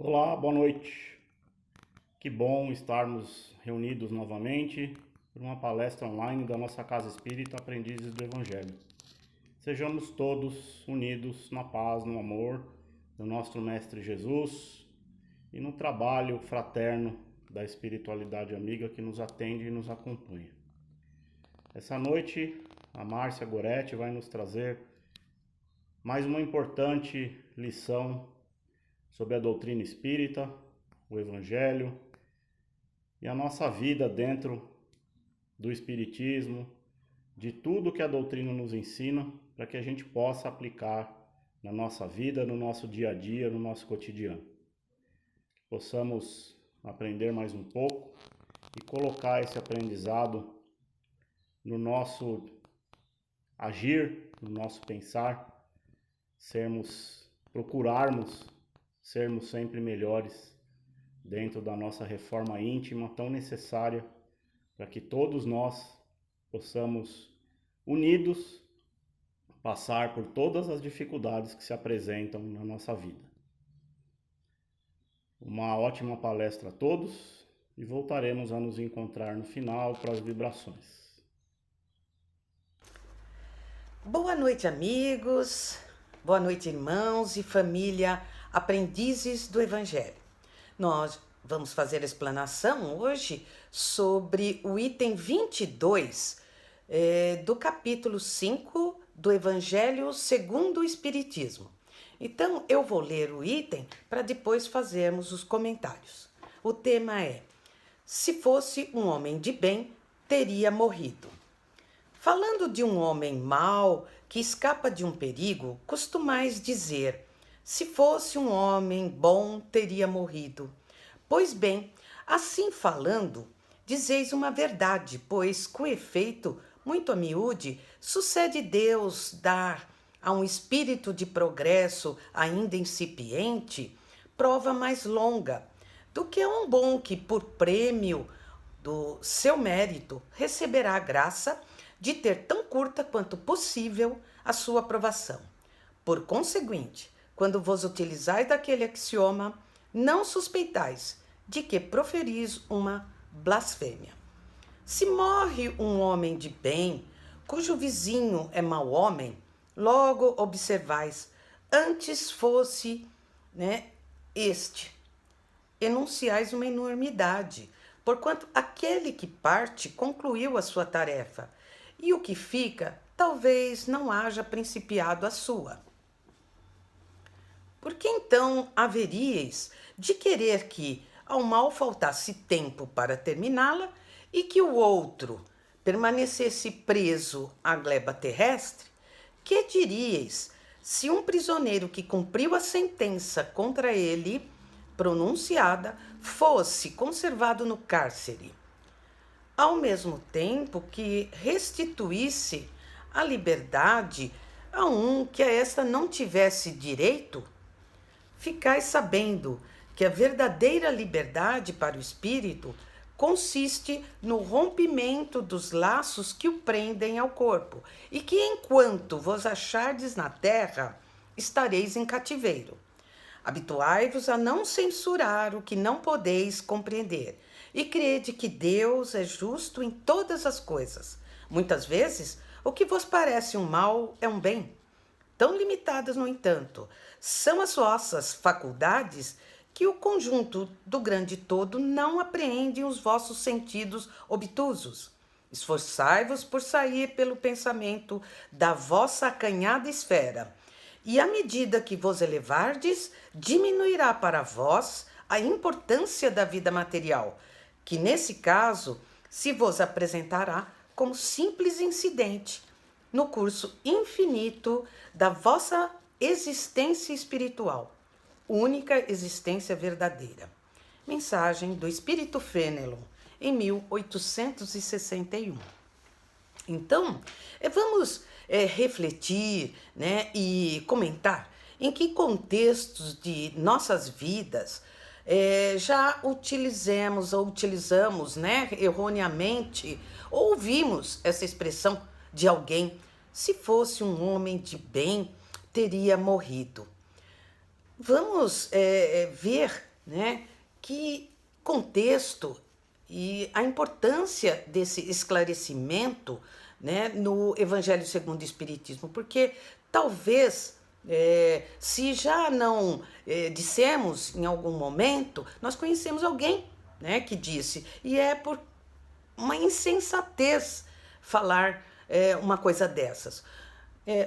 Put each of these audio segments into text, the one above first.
Olá, boa noite. Que bom estarmos reunidos novamente por uma palestra online da nossa Casa Espírita Aprendizes do Evangelho. Sejamos todos unidos na paz, no amor do nosso Mestre Jesus e no trabalho fraterno da espiritualidade amiga que nos atende e nos acompanha. Essa noite, a Márcia Goretti vai nos trazer mais uma importante lição sobre a doutrina espírita, o Evangelho e a nossa vida dentro do Espiritismo, de tudo que a doutrina nos ensina, para que a gente possa aplicar na nossa vida, no nosso dia a dia, no nosso cotidiano. Possamos aprender mais um pouco e colocar esse aprendizado no nosso agir, no nosso pensar, procurarmos sermos sempre melhores dentro da nossa reforma íntima tão necessária para que todos nós possamos, unidos, passar por todas as dificuldades que se apresentam na nossa vida. Uma ótima palestra a todos e voltaremos a nos encontrar no final para as vibrações. Boa noite, amigos. Boa noite, irmãos e família, aprendizes do Evangelho. Nós vamos fazer a explanação hoje sobre o item 22 do capítulo 5 do Evangelho segundo o Espiritismo. Então, eu vou ler o item para depois fazermos os comentários. O tema é: se fosse um homem de bem, teria morrido. Falando de um homem mau que escapa de um perigo, costumais dizer: se fosse um homem bom, teria morrido. Pois bem, assim falando, dizeis uma verdade, pois, com efeito, muito a miúde, sucede Deus dar a um espírito de progresso ainda incipiente prova mais longa do que um bom que, por prêmio do seu mérito, receberá a graça de ter tão curta quanto possível a sua aprovação. Por conseguinte, quando vos utilizais daquele axioma, não suspeitais de que proferis uma blasfêmia. Se morre um homem de bem, cujo vizinho é mau homem, logo observais, antes fosse, este, enunciais uma enormidade, porquanto aquele que parte concluiu a sua tarefa, e o que fica talvez não haja principiado a sua. Por que então haveríeis de querer que ao mal faltasse tempo para terminá-la e que o outro permanecesse preso à gleba terrestre? Que diríeis se um prisioneiro que cumpriu a sentença contra ele pronunciada fosse conservado no cárcere, ao mesmo tempo que restituísse a liberdade a um que a esta não tivesse direito? Ficais sabendo que a verdadeira liberdade para o espírito consiste no rompimento dos laços que o prendem ao corpo, e que enquanto vos achardes na terra, estareis em cativeiro. Habituai-vos a não censurar o que não podeis compreender, e crede que Deus é justo em todas as coisas. Muitas vezes, o que vos parece um mal é um bem. Tão limitadas, no entanto, são as vossas faculdades que o conjunto do grande todo não apreende os vossos sentidos obtusos. Esforçai-vos por sair pelo pensamento da vossa acanhada esfera, e à medida que vos elevardes, diminuirá para vós a importância da vida material, que nesse caso se vos apresentará como simples incidente no curso infinito da vossa existência espiritual, única existência verdadeira. Mensagem do Espírito Fenelon, em 1861. Então, vamos refletir, e comentar em que contextos de nossas vidas já utilizamos, erroneamente, ou ouvimos essa expressão de alguém: se fosse um homem de bem, teria morrido. Vamos ver né, que contexto e a importância desse esclarecimento, né, no Evangelho segundo o Espiritismo, porque talvez, se já não dissemos em algum momento, nós conhecemos alguém, né, que disse, e é por uma insensatez falar uma coisa dessas.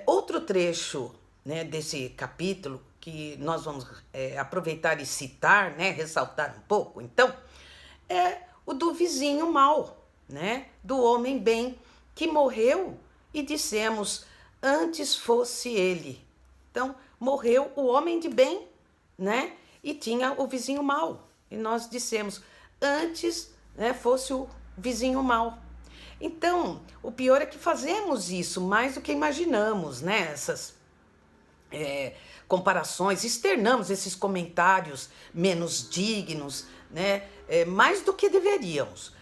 Outro trecho, né, desse capítulo que nós vamos aproveitar e citar, né, ressaltar um pouco, então, é o do vizinho mau, né, do homem bem que morreu e dissemos antes fosse ele. Então, morreu o homem de bem, né, e tinha o vizinho mau. E nós dissemos antes, né, fosse o vizinho mau. Então, o pior é que fazemos isso mais do que imaginamos, né? Essas comparações, externamos esses comentários menos dignos, né? Mais do que deveríamos.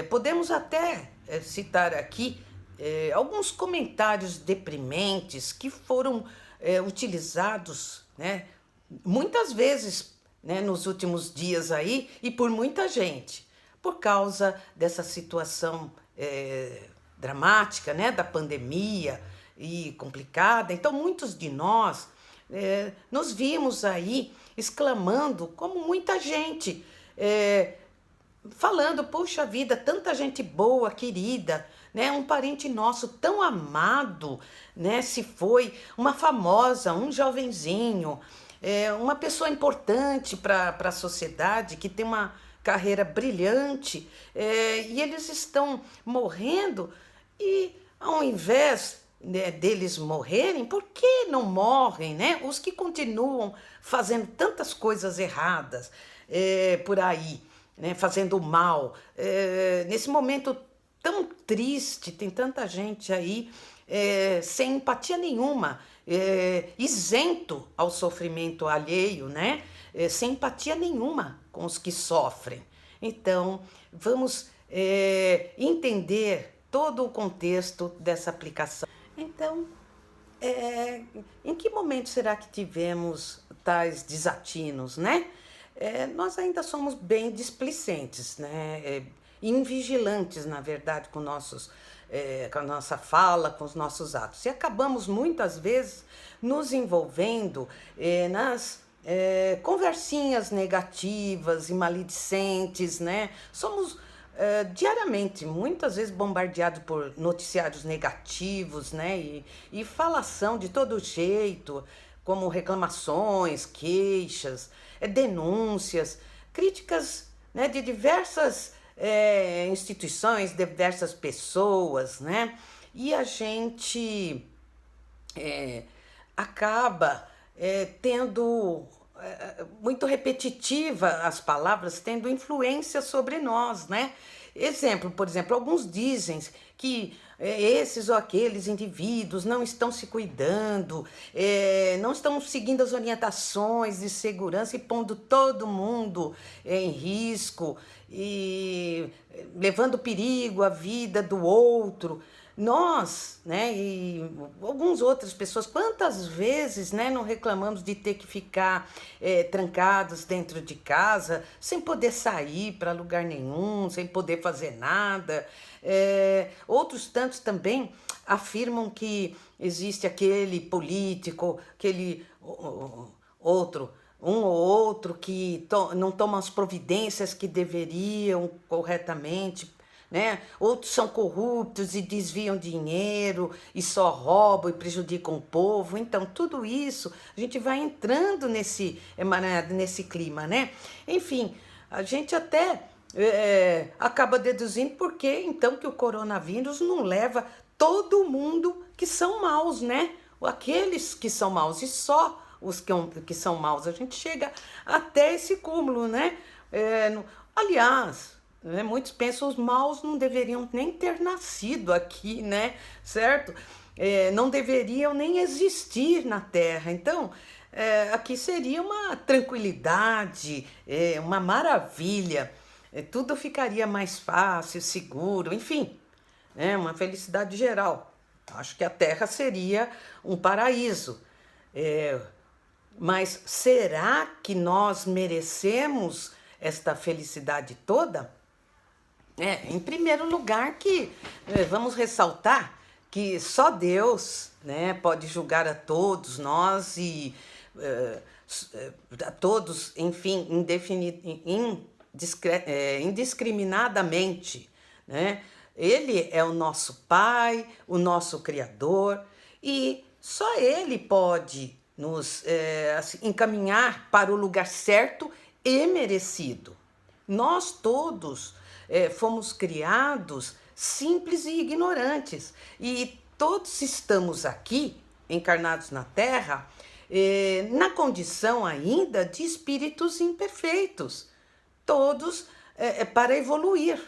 Podemos até citar aqui alguns comentários deprimentes que foram utilizados, né? Muitas vezes, né, nos últimos dias aí e por muita gente, por causa dessa situação dramática, né, da pandemia e complicada. Então, muitos de nós nos vimos aí exclamando, como muita gente, falando, poxa vida, tanta gente boa, querida, né, um parente nosso tão amado, né, se foi, uma famosa, um jovenzinho, uma pessoa importante para a sociedade, que tem uma carreira brilhante, e eles estão morrendo, e ao invés, né, deles morrerem, por que não morrem, né? Os que continuam fazendo tantas coisas erradas por aí, né, fazendo mal, nesse momento tão triste, tem tanta gente aí sem empatia nenhuma, isento ao sofrimento alheio, né? Sem empatia nenhuma com os que sofrem. Então, vamos entender todo o contexto dessa aplicação. Então, em que momento será que tivemos tais desatinos, né? Nós ainda somos bem displicentes, né? Invigilantes, na verdade, com a nossa fala, com os nossos atos. E acabamos, muitas vezes, nos envolvendo nas conversinhas negativas e maledicentes, né? Somos diariamente, muitas vezes bombardeados por noticiários negativos, né? E falação de todo jeito, como reclamações, queixas, denúncias, críticas, né, de diversas instituições, de diversas pessoas, né? E a gente acaba tendo muito repetitiva as palavras, tendo influência sobre nós, né? Exemplo, por exemplo, alguns dizem que esses ou aqueles indivíduos não estão se cuidando, não estão seguindo as orientações de segurança e pondo todo mundo em risco e levando perigo à vida do outro. Nós, né, e algumas outras pessoas, quantas vezes, né, não reclamamos de ter que ficar trancados dentro de casa, sem poder sair para lugar nenhum, sem poder fazer nada. Outros tantos também afirmam que existe aquele político, aquele outro, um ou outro que não toma as providências que deveriam corretamente, né? Outros são corruptos e desviam dinheiro e só roubam e prejudicam o povo. Então, tudo isso, a gente vai entrando nesse clima, né? Enfim, a gente até acaba deduzindo por que, então, que o coronavírus não leva todo mundo que são maus, né? Aqueles que são maus e só os que são maus. A gente chega até esse cúmulo, né? Aliás, muitos pensam os maus não deveriam nem ter nascido aqui, né? Certo? Não deveriam nem existir na Terra. Então, aqui seria uma tranquilidade, uma maravilha. Tudo ficaria mais fácil, seguro, enfim, né? Uma felicidade geral. Acho que a Terra seria um paraíso. Mas será que nós merecemos esta felicidade toda? Em primeiro lugar que vamos ressaltar que só Deus, né, pode julgar a todos nós e a todos, enfim, indiscriminadamente, né? Ele é o nosso Pai, o nosso Criador, e só Ele pode nos assim, encaminhar para o lugar certo e merecido. Nós todos fomos criados simples e ignorantes, e todos estamos aqui, encarnados na Terra, na condição ainda de espíritos imperfeitos, todos para evoluir,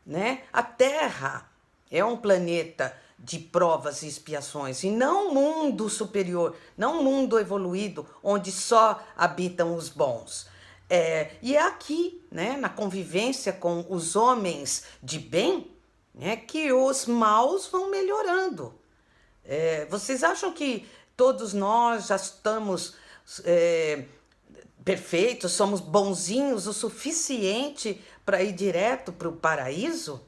né? A Terra é um planeta de provas e expiações, e não um mundo superior, não um mundo evoluído, onde só habitam os bons. E é aqui, né, na convivência com os homens de bem, né, que os maus vão melhorando. Vocês acham que todos nós já estamos perfeitos, somos bonzinhos o suficiente para ir direto para o paraíso?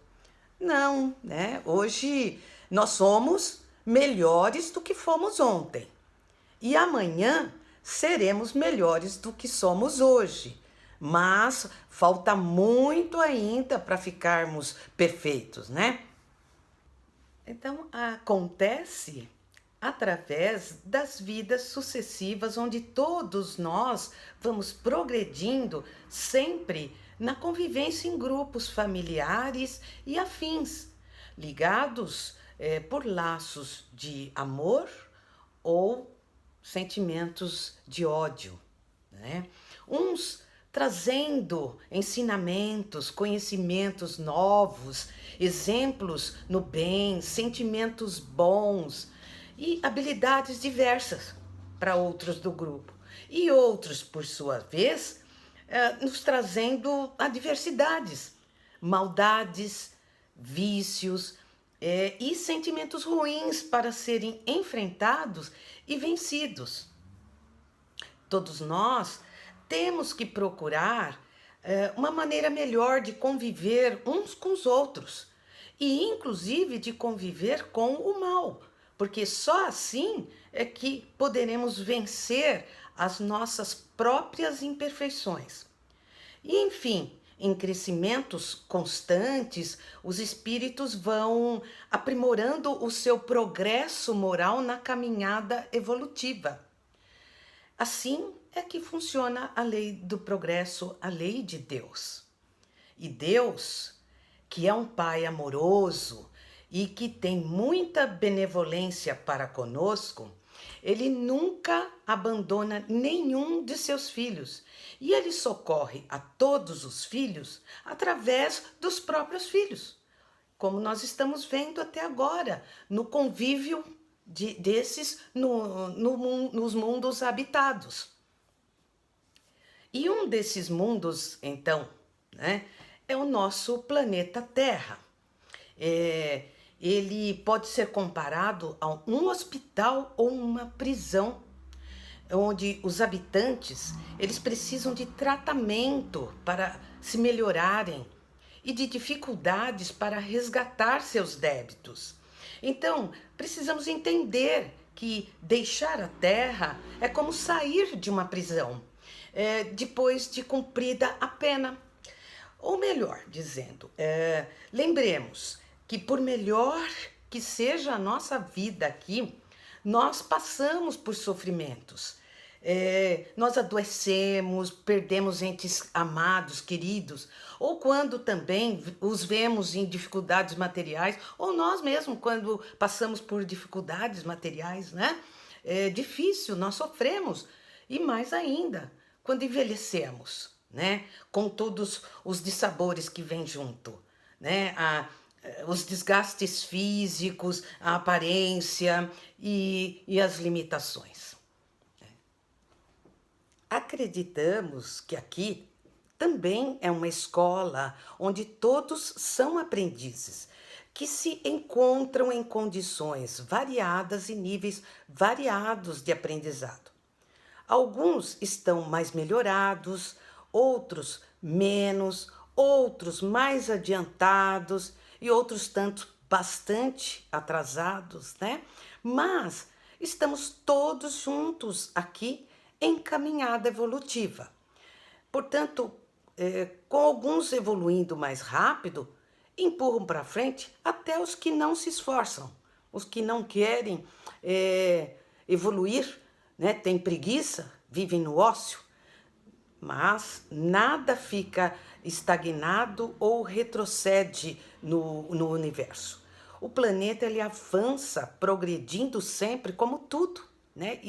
Não, né? Hoje nós somos melhores do que fomos ontem. E amanhã seremos melhores do que somos hoje. Mas falta muito ainda para ficarmos perfeitos, né? Então, acontece através das vidas sucessivas, onde todos nós vamos progredindo sempre na convivência em grupos familiares e afins, ligados por laços de amor ou sentimentos de ódio, né? Uns trazendo ensinamentos, conhecimentos novos, exemplos no bem, sentimentos bons e habilidades diversas para outros do grupo. E outros, por sua vez, nos trazendo adversidades, maldades, vícios e sentimentos ruins para serem enfrentados e vencidos. Todos nós temos que procurar uma maneira melhor de conviver uns com os outros e, inclusive, de conviver com o mal, porque só assim é que poderemos vencer as nossas próprias imperfeições. E, enfim, em crescimentos constantes, os espíritos vão aprimorando o seu progresso moral na caminhada evolutiva. Assim é que funciona a lei do progresso, a lei de Deus. E Deus, que é um Pai amoroso e que tem muita benevolência para conosco, ele nunca abandona nenhum de seus filhos e ele socorre a todos os filhos através dos próprios filhos, como nós estamos vendo até agora, no convívio desses nos mundos habitados. E um desses mundos, então, né, é o nosso planeta Terra. Ele pode ser comparado a um hospital ou uma prisão, onde os habitantes eles precisam de tratamento para se melhorarem e de dificuldades para resgatar seus débitos. Então, precisamos entender que deixar a Terra é como sair de uma prisão, depois de cumprida a pena. Ou melhor dizendo, lembremos que por melhor que seja a nossa vida aqui, nós passamos por sofrimentos. Nós adoecemos, perdemos entes amados, queridos, ou quando também os vemos em dificuldades materiais, ou nós mesmos quando passamos por dificuldades materiais, né? É difícil, nós sofremos, e mais ainda, quando envelhecemos, né? Com todos os dissabores que vêm junto, né? Os desgastes físicos, a aparência e as limitações. Acreditamos que aqui também é uma escola onde todos são aprendizes, que se encontram em condições variadas e níveis variados de aprendizado. Alguns estão mais melhorados, outros menos, outros mais adiantados e outros tanto bastante atrasados, né? Mas estamos todos juntos aqui em caminhada evolutiva. Portanto, com alguns evoluindo mais rápido, empurram para frente até os que não se esforçam, os que não querem evoluir, né? Têm preguiça, vivem no ócio, mas nada fica estagnado ou retrocede no universo. O planeta ele avança, progredindo sempre, como tudo, né?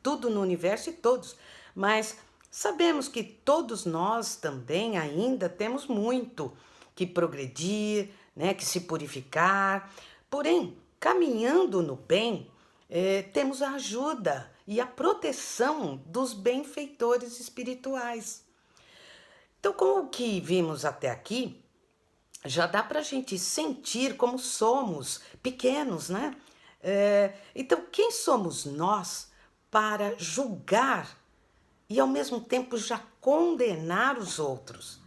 Tudo no universo e todos. Mas sabemos que todos nós também ainda temos muito que progredir, né? Que se purificar. Porém, caminhando no bem, temos a ajuda e a proteção dos benfeitores espirituais. Então, com o que vimos até aqui, já dá para a gente sentir como somos pequenos, né? Então, quem somos nós para julgar e ao mesmo tempo já condenar os outros?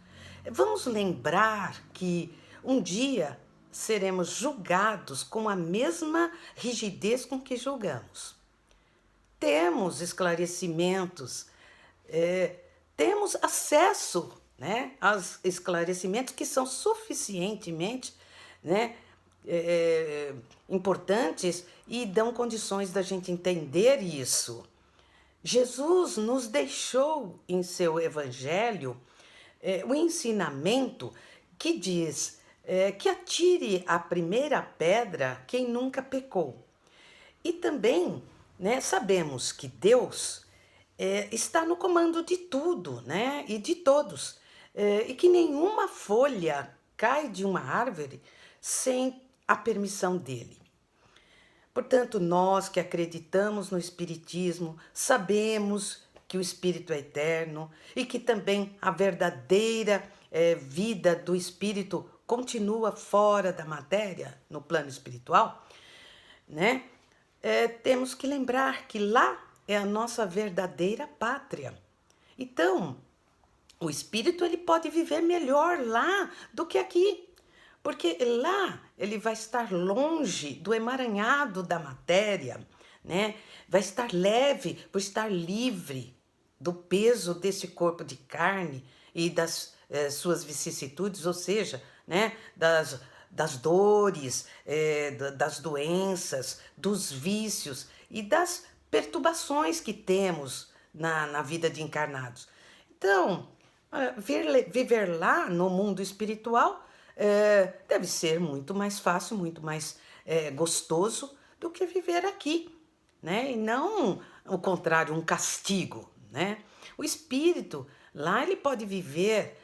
Vamos lembrar que um dia seremos julgados com a mesma rigidez com que julgamos. Temos esclarecimentos, temos acesso, né, aos esclarecimentos que são suficientemente, né, importantes e dão condições da gente entender isso. Jesus nos deixou em seu evangelho o ensinamento que diz que atire a primeira pedra quem nunca pecou. E também, né, sabemos que Deus está no comando de tudo, né, e de todos, e que nenhuma folha cai de uma árvore sem a permissão dele. Portanto, nós que acreditamos no Espiritismo, sabemos que o Espírito é eterno e que também a verdadeira vida do Espírito continua fora da matéria, no plano espiritual, né? Temos que lembrar que lá é a nossa verdadeira pátria. Então, o espírito ele pode viver melhor lá do que aqui, porque lá ele vai estar longe do emaranhado da matéria, né? Vai estar leve por estar livre do peso desse corpo de carne e das suas vicissitudes, ou seja, né? Das dores, das doenças, dos vícios e das perturbações que temos na vida de encarnados. Então, viver lá no mundo espiritual deve ser muito mais fácil, muito mais gostoso do que viver aqui, né? E não o contrário, um castigo, né? O espírito lá ele pode viver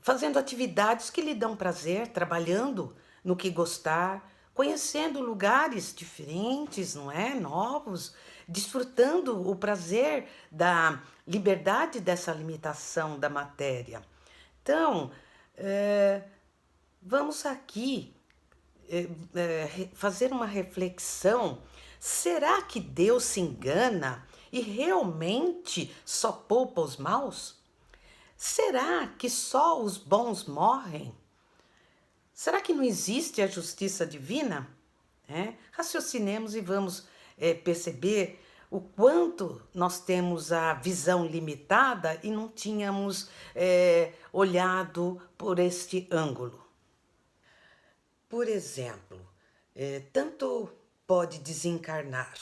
fazendo atividades que lhe dão prazer, trabalhando no que gostar, conhecendo lugares diferentes, não é? Novos, desfrutando o prazer da liberdade dessa limitação da matéria. Então, vamos aqui fazer uma reflexão. Será que Deus se engana e realmente só poupa os maus? Será que só os bons morrem? Será que não existe a justiça divina? Raciocinemos e vamos perceber o quanto nós temos a visão limitada e não tínhamos olhado por este ângulo. Por exemplo, tanto pode desencarnar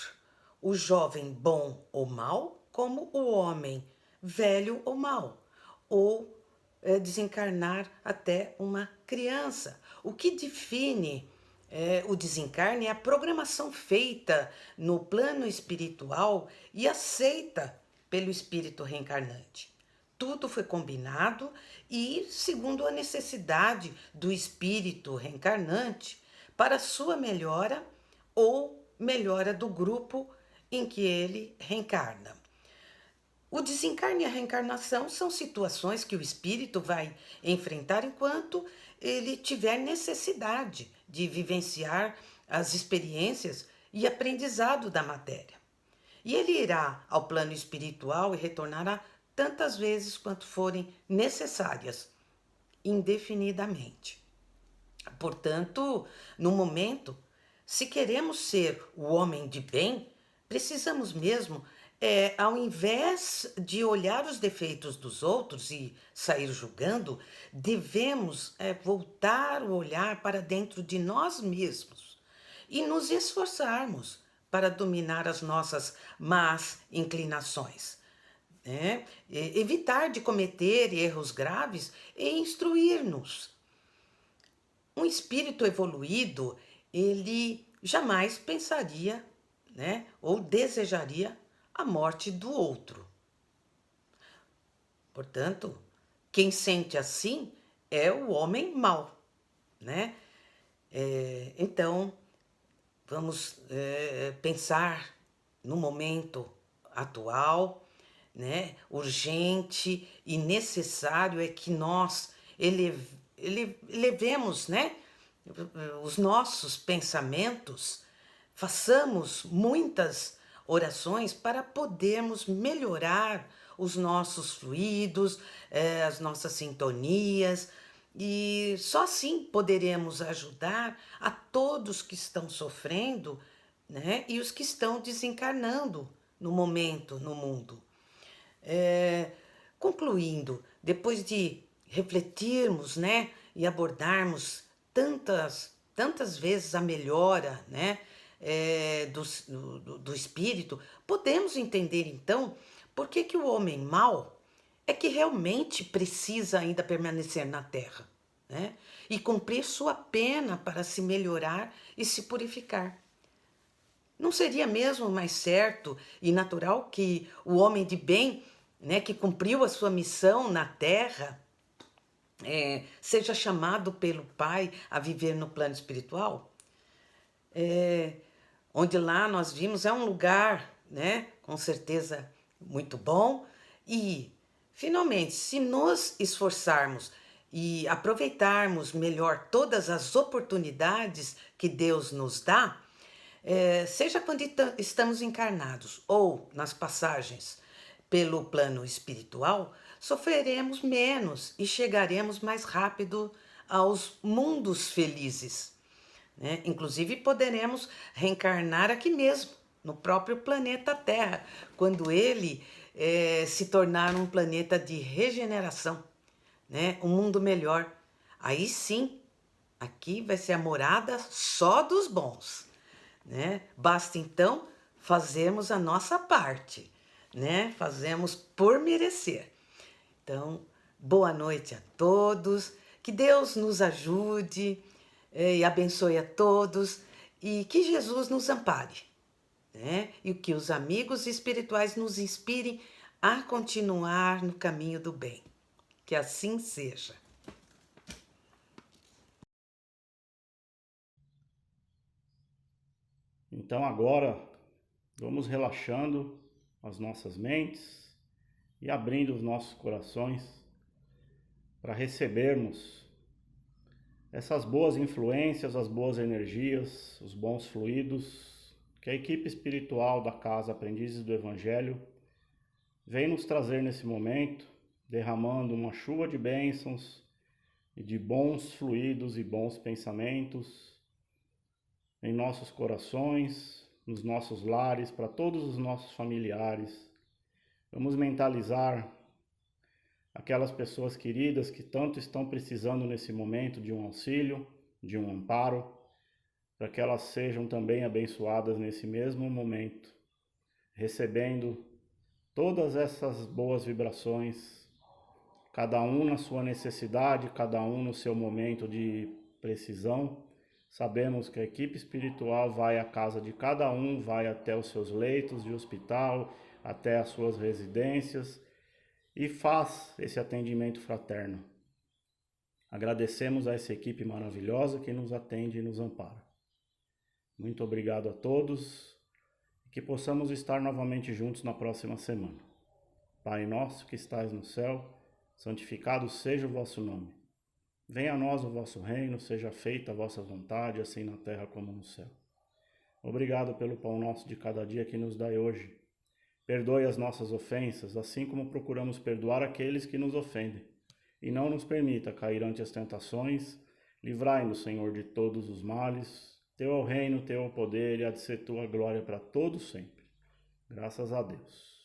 o jovem bom ou mau, como o homem velho ou mau, ou desencarnar até uma criança. O que define o desencarne é a programação feita no plano espiritual e aceita pelo espírito reencarnante. Tudo foi combinado e segundo a necessidade do espírito reencarnante para sua melhora ou melhora do grupo em que ele reencarna. O desencarne e a reencarnação são situações que o espírito vai enfrentar enquanto ele tiver necessidade de vivenciar as experiências e aprendizado da matéria. E ele irá ao plano espiritual e retornará tantas vezes quanto forem necessárias, indefinidamente. Portanto, no momento, se queremos ser o homem de bem, precisamos mesmo, ao invés de olhar os defeitos dos outros e sair julgando, devemos voltar o olhar para dentro de nós mesmos e nos esforçarmos para dominar as nossas más inclinações, né? Evitar de cometer erros graves e instruir-nos. Um espírito evoluído, ele jamais pensaria, né, ou desejaria a morte do outro. Portanto, quem sente assim é o homem mau, né? Então, vamos pensar no momento atual, né? Urgente e necessário é que nós elevemos, né? Os nossos pensamentos, façamos muitas orações para podermos melhorar os nossos fluidos, as nossas sintonias, e só assim poderemos ajudar a todos que estão sofrendo, né, e os que estão desencarnando no momento no mundo. Concluindo, depois de refletirmos, né, e abordarmos tantas vezes a melhora, né, do espírito, podemos entender então por que que o homem mau é que realmente precisa ainda permanecer na Terra, né, e cumprir sua pena para se melhorar e se purificar. Não seria mesmo mais certo e natural que o homem de bem, né, que cumpriu a sua missão na Terra, seja chamado pelo Pai a viver no plano espiritual? Onde lá nós vimos é um lugar, né, com certeza muito bom. E, finalmente, se nos esforçarmos e aproveitarmos melhor todas as oportunidades que Deus nos dá, seja quando estamos encarnados ou nas passagens pelo plano espiritual, sofreremos menos e chegaremos mais rápido aos mundos felizes, né? Inclusive, poderemos reencarnar aqui mesmo, no próprio planeta Terra, quando ele se tornar um planeta de regeneração, né? Um mundo melhor. Aí sim, aqui vai ser a morada só dos bons, né? Basta então fazermos a nossa parte, né? Fazemos por merecer. Então, boa noite a todos, que Deus nos ajude e abençoe a todos e que Jesus nos ampare, né? E que os amigos espirituais nos inspirem a continuar no caminho do bem. Que assim seja. Então agora vamos relaxando as nossas mentes e abrindo os nossos corações para recebermos essas boas influências, as boas energias, os bons fluidos que a equipe espiritual da Casa Aprendizes do Evangelho vem nos trazer nesse momento, derramando uma chuva de bênçãos e de bons fluidos e bons pensamentos em nossos corações, nos nossos lares, para todos os nossos familiares. Vamos mentalizar aquelas pessoas queridas que tanto estão precisando nesse momento de um auxílio, de um amparo, para que elas sejam também abençoadas nesse mesmo momento, recebendo todas essas boas vibrações, cada um na sua necessidade, cada um no seu momento de precisão. Sabemos que a equipe espiritual vai à casa de cada um, vai até os seus leitos de hospital, até as suas residências e faz esse atendimento fraterno. Agradecemos a essa equipe maravilhosa que nos atende e nos ampara. Muito obrigado a todos e que possamos estar novamente juntos na próxima semana. Pai nosso que estais no céu, santificado seja o vosso nome. Venha a nós o vosso reino, seja feita a vossa vontade, assim na terra como no céu. Obrigado pelo pão nosso de cada dia que nos dai hoje. Perdoe as nossas ofensas, assim como procuramos perdoar aqueles que nos ofendem. E não nos permita cair ante as tentações. Livrai-nos, Senhor, de todos os males. Teu é o reino, teu é o poder, e há de ser tua glória para todos sempre. Graças a Deus.